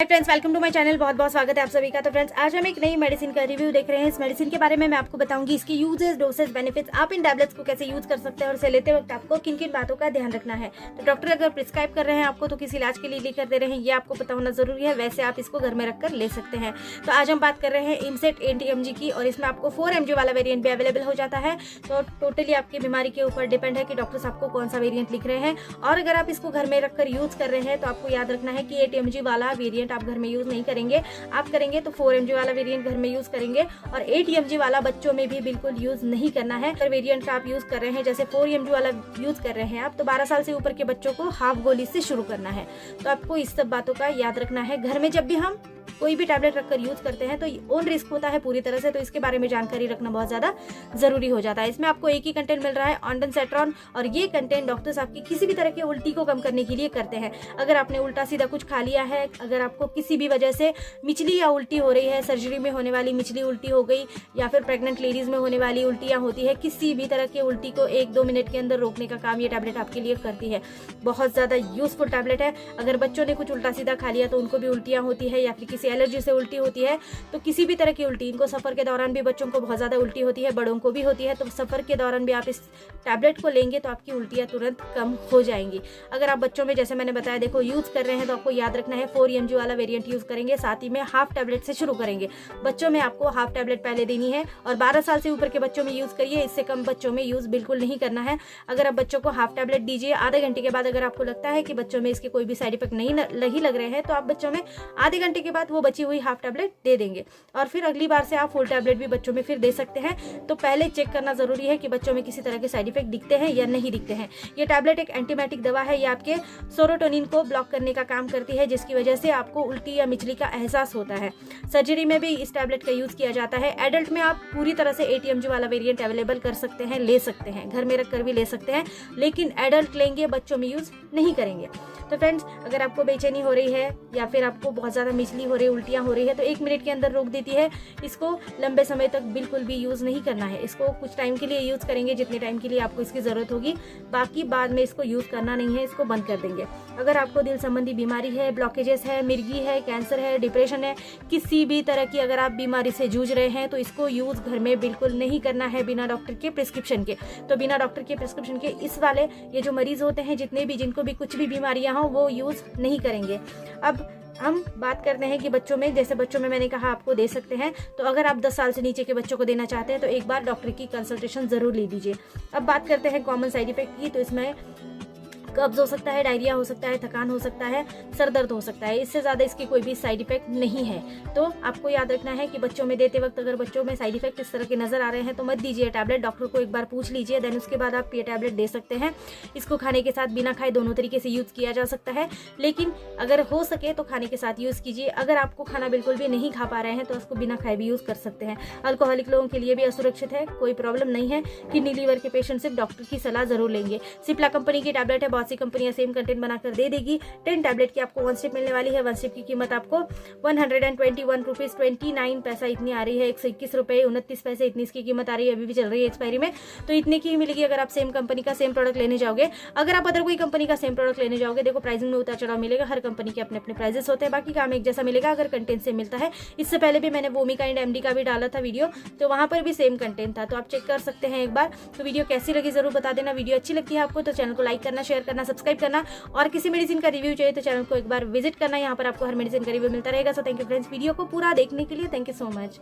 Friends, welcome to my channel. बहुत बहुत स्वागत है आप सभी का। तो फ्रेंड्स, आज हम एक नई मेडिसिन का रिव्यू देख रहे हैं। इस मेडिसिन के बारे में मैं आपको बताऊंगी, इसकी यूजेस, डोसेज, बेनिफिट्स, आप इन टैबलेट्स को कैसे यूज कर सकते हैं और इसे लेते वक्त आपको किन किन बातों का ध्यान रखना है। तो डॉक्टर अगर प्रिस्क्राइब कर रहे हैं आपको तो किस इलाज के लिए लेकर दे रहे हैं ये आपको पता होना जरूरी है। वैसे आप इसको घर में रखकर ले सकते हैं। तो आज हम बात कर रहे हैं इमसेट 80 mg की, और इसमें आपको 4 mg वाला वेरियंट भी अवेलेबल हो जाता है। तो टोटली आपकी बीमारी के ऊपर डिपेंड है कि डॉक्टर्स आपको कौन सा वेरियंट लिख रहे हैं। और अगर आप इसको घर में रखकर यूज कर रहे हैं तो आपको याद रखना है कि 8 mg वाला वेरियंट आप घर में यूज नहीं करेंगे। आप करेंगे तो 4 mg वाला वेरिएंट घर में यूज करेंगे, और 8 mg वाला बच्चों में भी बिल्कुल यूज नहीं करना है। अगर वेरिएंट का आप यूज कर रहे हैं, जैसे 4 mg वाला यूज कर रहे हैं आप, तो 12 साल से ऊपर के बच्चों को हाफ गोली से शुरू करना है। तो आपको इस सब बातों का याद रखना है। घर में जब भी हम कोई भी टैबलेट रखकर यूज करते हैं तो ओन रिस्क होता है पूरी तरह से, तो इसके बारे में जानकारी रखना बहुत ज्यादा जरूरी हो जाता है। इसमें आपको एक ही कंटेंट मिल रहा है, ऑन्डनसेट्रॉन, और ये कंटेंट डॉक्टर्स आपकी किसी भी तरह की उल्टी को कम करने के लिए करते हैं। अगर आपने उल्टा सीधा कुछ खा लिया है, अगर आपको किसी भी वजह से मिचली या उल्टी हो रही है, सर्जरी में होने वाली मिचली उल्टी हो गई, या फिर प्रेग्नेंट लेडीज में होने वाली उल्टियां होती है, किसी भी तरह की उल्टी को 1-2 मिनट के अंदर रोकने का काम ये टैबलेट आपके लिए करती है। बहुत ज्यादा यूजफुल टैबलेट है। अगर बच्चों ने कुछ उल्टा सीधा खा लिया तो उनको भी उल्टियां होती है, या फिर किसी एलर्जी से उल्टी होती है, तो किसी भी तरह की उल्टी, इनको सफर के दौरान भी बच्चों को बहुत ज्यादा उल्टी होती है, बड़ों को भी होती है, तो सफर के दौरान भी आप इस टैबलेट को लेंगे तो आपकी उल्टियां तुरंत कम हो जाएंगी। अगर आप बच्चों में, जैसे मैंने बताया, देखो यूज कर रहे हैं तो आपको याद रखना है 4 mg वाला वेरिएंट यूज करेंगे, साथ ही में हाफ टैबलेट से शुरू करेंगे। बच्चों में आपको हाफ टैबलेट पहले देनी है, और 12 साल से ऊपर के बच्चों में यूज करिए, इससे कम बच्चों में यूज बिल्कुल नहीं करना है। अगर आप बच्चों को हाफ टैबलेट दीजिए, आधे घंटे के बाद अगर आपको लगता है कि बच्चों में इसके कोई भी साइड इफेक्ट नहीं लग रहे हैं, तो आप बच्चों में आधे घंटे के बाद वो बची हुई हाफ टैबलेट दे देंगे, और फिर अगली बार से आप फुल टैबलेट भी बच्चों में फिर दे सकते हैं। तो पहले चेक करना जरूरी है कि बच्चों में किसी तरह के साइड इफेक्ट दिखते हैं या नहीं दिखते हैं। ये टैबलेट एक एंटीबायोटिक दवा है, ये आपके सेरोटोनिन को ब्लॉक करने का काम करती है, जिसकी वजह से आपको उल्टी या मिचली का एहसास होता है। सर्जरी में भी इस टैबलेट का यूज किया जाता है। एडल्ट में आप पूरी तरह से 8 mg वाला वेरिएंट अवेलेबल कर सकते हैं, ले सकते हैं, घर में रखकर भी ले सकते हैं, लेकिन एडल्ट लेंगे, बच्चों में यूज नहीं करेंगे। तो फ्रेंड्स, अगर आपको बेचैनी हो रही है या फिर आपको बहुत ज्यादा मिचली हो रही है, उल्टियां हो रही है, तो 1 मिनट के अंदर रोक देती है। इसको लंबे समय तक बिल्कुल भी यूज नहीं करना है। इसको कुछ टाइम के लिए यूज करेंगे, जितने टाइम के लिए आपको इसकी जरूरत होगी, बाकी बाद में इसको यूज करना नहीं है, इसको बंद कर देंगे। अगर आपको दिल संबंधी बीमारी है, ब्लॉकेजेस है, मिर्गी है, कैंसर है, डिप्रेशन है, किसी भी तरह की अगर आप बीमारी से जूझ रहे हैं, तो इसको यूज घर में बिल्कुल नहीं करना है बिना डॉक्टर के प्रिस्क्रिप्शन के। तो बिना डॉक्टर के प्रिस्क्रिप्शन के इस वाले ये जो मरीज होते हैं, जितने भी, जिनको भी कुछ भी बीमारियां हो, वो यूज नहीं करेंगे। अब हम बात करते हैं कि बच्चों में, जैसे बच्चों में मैंने कहा आपको दे सकते हैं, तो अगर आप 10 साल से नीचे के बच्चों को देना चाहते हैं तो एक बार डॉक्टर की कंसल्टेशन जरूर ले लीजिए। अब बात करते हैं कॉमन साइड इफेक्ट की। तो इसमें कब्ज हो सकता है, डायरिया हो सकता है, थकान हो सकता है, सर दर्द हो सकता है। इससे ज़्यादा इसकी कोई भी साइड इफेक्ट नहीं है। तो आपको याद रखना है कि बच्चों में देते वक्त अगर बच्चों में साइड इफेक्ट इस तरह के नजर आ रहे हैं तो मत दीजिए टैबलेट। डॉक्टर को एक बार पूछ लीजिए, देन उसके बाद आप ये टैबलेट दे सकते हैं। इसको खाने के साथ, बिना खाए, दोनों तरीके से यूज़ किया जा सकता है, लेकिन अगर हो सके तो खाने के साथ यूज़ कीजिए। अगर आपको खाना बिल्कुल भी नहीं खा पा रहे हैं तो उसको बिना खाए भी यूज़ कर सकते हैं। अल्कोहलिक लोगों के लिए भी असुरक्षित है, कोई प्रॉब्लम नहीं है। किडनी लीवर के पेशेंट सिर्फ डॉक्टर की सलाह जरूर लेंगे। सिप्ला कंपनी की टैबलेट है, बहुत सी कंपनियां सेम कंटेंट बनाकर दे देगी। 10 टैबलेट की आपको 1 स्ट्रिप मिलने वाली है। 1 स्ट्रिप की कीमत आपको 121 रुपीज 29 पैसा इतनी आ रही है। 121 रुपए 29 पैसे इतनी इसकी कीमत आ रही है, अभी भी चल रही है एक्सपायरी में। तो इतने की ही मिलेगी अगर आप सेम कंपनी का सेम प्रोडक्ट लेने जाओगे। अगर आप अदर कोई कंपनी का सेम प्रोडक्ट लेने जाओगे, देखो प्राइसिंग में उतार चढ़ाव मिलेगा, हर कंपनी के अपने अपने प्राइसेस होते हैं, बाकी काम एक जैसा मिलेगा अगर कंटेंट सेम मिलता है। इससे पहले भी मैंने वोमिकाइंड एमडी का भी डाला था वीडियो, तो वहां पर भी सेम कंटेंट था, तो आप चेक कर सकते हैं एक बार। तो वीडियो कैसी लगी जरूर बता देना। वीडियो अच्छी लगती है आपको तो चैनल को लाइक करना, शेयर करना, सब्सक्राइब करना, और किसी मेडिसिन का रिव्यू चाहिए तो चैनल को एक बार विजिट करना। यहाँ पर आपको हर मेडिसिन का रिव्यू मिलता रहेगा। So thank you friends, video को पूरा देखने के लिए। Thank you so much.